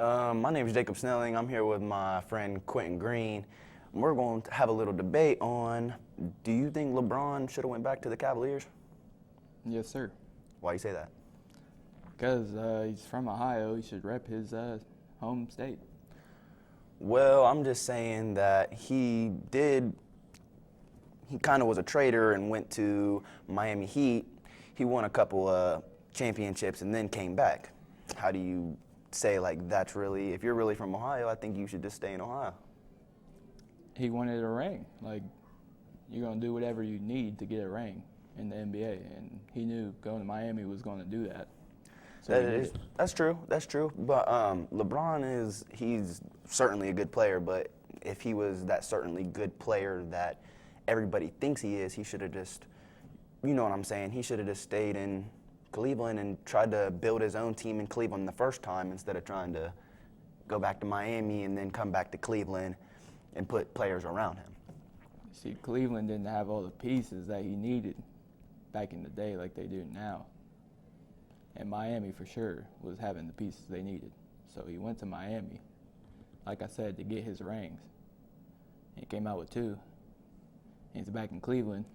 My name is Jacob Snelling. I'm here with my friend Quentin Green. We're going to have a little debate on, do you think LeBron should have went back to the Cavaliers? Yes, sir. Why you say that? Because he's from Ohio, he should rep his home state. Well, I'm just saying that he kind of was a traitor and went to Miami Heat. He won a couple of championships and then came back. How do you say, like, that's really, if you're really from Ohio, I think you should just stay in Ohio? He wanted a ring. Like, you're going to do whatever you need to get a ring in the NBA. And he knew going to Miami was going to do that. So That's true. That's true. But LeBron he's certainly a good player, but if he was that certainly good player that everybody thinks he is, he should have just, you know what I'm saying, he should have just stayed in Cleveland and tried to build his own team in Cleveland the first time instead of trying to go back to Miami and then come back to Cleveland and put players around him. See, Cleveland didn't have all the pieces that he needed back in the day like they do now. And Miami, for sure, was having the pieces they needed. So he went to Miami, like I said, to get his rings. And he came out with 2. And he's back in Cleveland,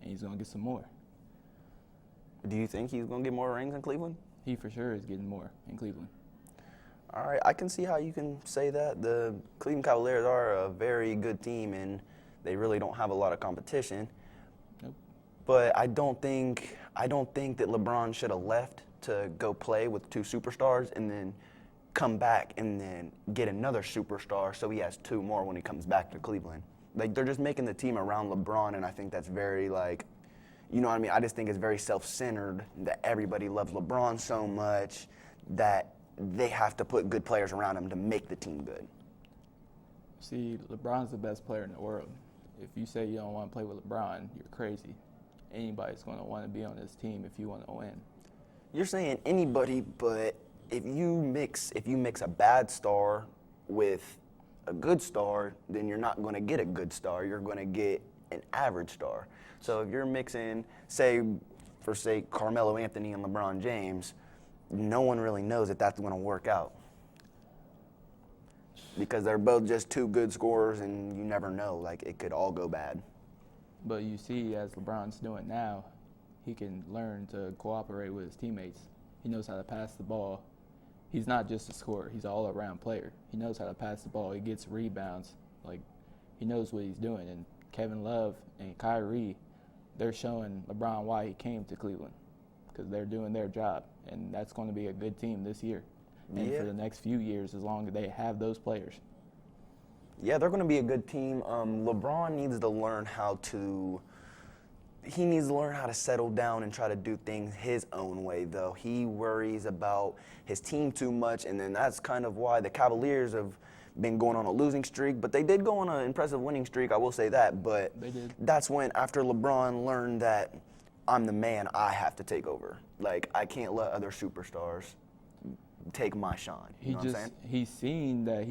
and he's going to get some more. Do you think he's going to get more rings in Cleveland? He for sure is getting more in Cleveland. All right, I can see how you can say that. The Cleveland Cavaliers are a very good team, and they really don't have a lot of competition. Nope. But I don't think that LeBron should have left to go play with 2 superstars and then come back and then get another superstar so he has 2 more when he comes back to Cleveland. Like, they're just making the team around LeBron, and I think that's very, like, you know what I mean? I just think it's very self-centered that everybody loves LeBron so much that they have to put good players around him to make the team good. See, LeBron's the best player in the world. If you say you don't want to play with LeBron, you're crazy. Anybody's going to want to be on this team if you want to win. You're saying anybody, but if you mix a bad star with a good star, then you're not going to get a good star. You're going to get an average star. So if you're mixing, say Carmelo Anthony and LeBron James, no one really knows that that's going to work out because they're both just 2 good scorers, and you never know. Like, it could all go bad. But you see, as LeBron's doing now, he can learn to cooperate with his teammates. He knows how to pass the ball. He's not just a scorer. He's an all-around player. He knows how to pass the ball. He gets rebounds. Like, he knows what he's doing. And Kevin Love and Kyrie, they're showing LeBron why he came to Cleveland, because they're doing their job. And that's going to be a good team this year and for the next few years, as long as they have those players. Yeah, they're going to be a good team. LeBron needs to learn how to settle down and try to do things his own way, though. He worries about his team too much, and then that's kind of why the Cavaliers have been going on a losing streak. But they did go on an impressive winning streak, I will say that. But They did. That's when, after LeBron learned that I'm the man, I have to take over. Like, I can't let other superstars take my shine. You know what I'm saying? He's seen that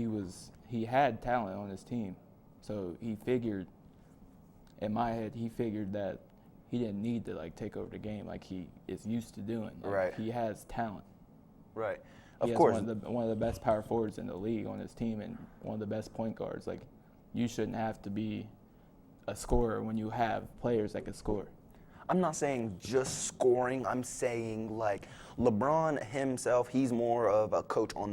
he had talent on his team. So he figured, in my head, that he didn't need to, like, take over the game like he is used to doing. Like, right. He has talent. Right. He Of has course. one of the best power forwards in the league on his team and one of the best point guards. Like, you shouldn't have to be a scorer when you have players that can score. I'm not saying just scoring. I'm saying, like, LeBron himself, he's more of a coach on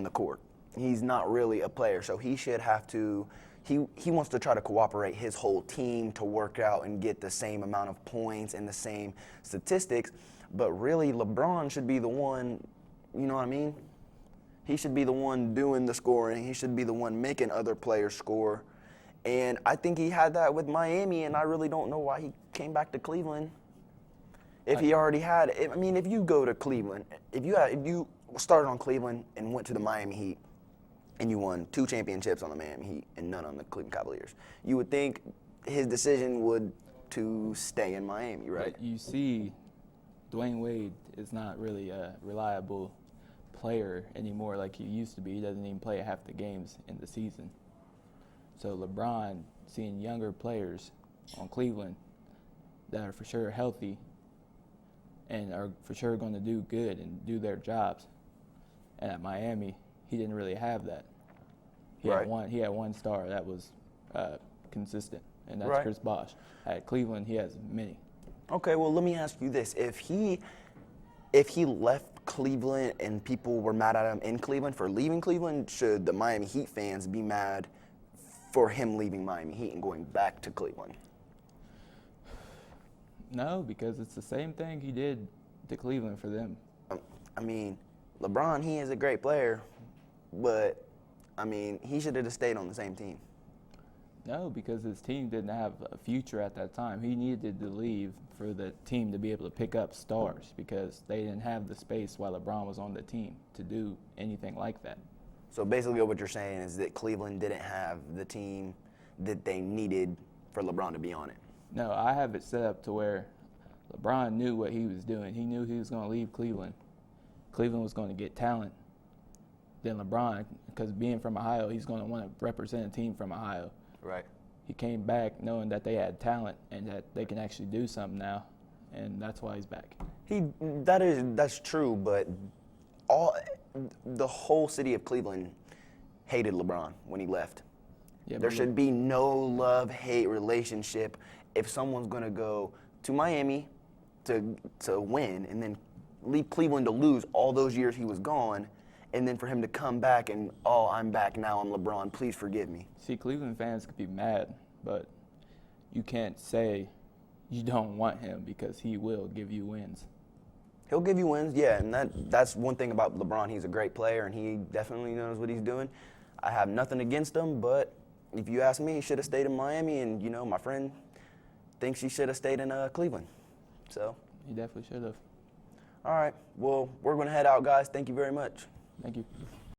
the court. He's not really a player, so he should have to he wants to try to cooperate his whole team to work out and get the same amount of points and the same statistics, but really LeBron should be the one, you know what I mean? He should be the one doing the scoring. He should be the one making other players score. And I think he had that with Miami, and I really don't know why he came back to Cleveland. If he already had it. I mean, if you go to Cleveland, if you started on Cleveland and went to the Miami Heat, and you won 2 championships on the Miami Heat and none on the Cleveland Cavaliers, you would think his decision would to stay in Miami, right? But you see, Dwayne Wade is not really a reliable player anymore like he used to be. He doesn't even play half the games in the season. So LeBron, seeing younger players on Cleveland that are for sure healthy and are for sure going to do good and do their jobs. And at Miami, he didn't really have that. He Right. had one star that was consistent, and that's Right. Chris Bosh. At Cleveland, he has many. Okay, well, let me ask you this: if he left Cleveland and people were mad at him in Cleveland for leaving Cleveland, should the Miami Heat fans be mad for him leaving Miami Heat and going back to Cleveland? No, because it's the same thing he did to Cleveland for them. I mean, LeBron, he is a great player, but I mean, he should have just stayed on the same team. No, because his team didn't have a future at that time. He needed to leave for the team to be able to pick up stars because they didn't have the space while LeBron was on the team to do anything like that. So basically what you're saying is that Cleveland didn't have the team that they needed for LeBron to be on it. No, I have it set up to where LeBron knew what he was doing. He knew he was going to leave Cleveland. Cleveland was going to get talent. Then LeBron, because being from Ohio, he's going to want to represent a team from Ohio. Right. He came back knowing that they had talent and that they can actually do something now, and that's why he's back. That's true, but the whole city of Cleveland hated LeBron when he left. Yeah, There but should be no love-hate relationship if someone's going to go to Miami to win and then leave Cleveland to lose all those years he was gone, and then for him to come back and, oh, I'm back now, I'm LeBron, please forgive me. See, Cleveland fans could be mad, but you can't say you don't want him because he will give you wins. He'll give you wins, yeah, and that's one thing about LeBron. He's a great player, and he definitely knows what he's doing. I have nothing against him, but if you ask me, he should have stayed in Miami, and, my friend thinks he should have stayed in Cleveland. So. He definitely should have. All right, well, we're going to head out, guys. Thank you very much. Thank you.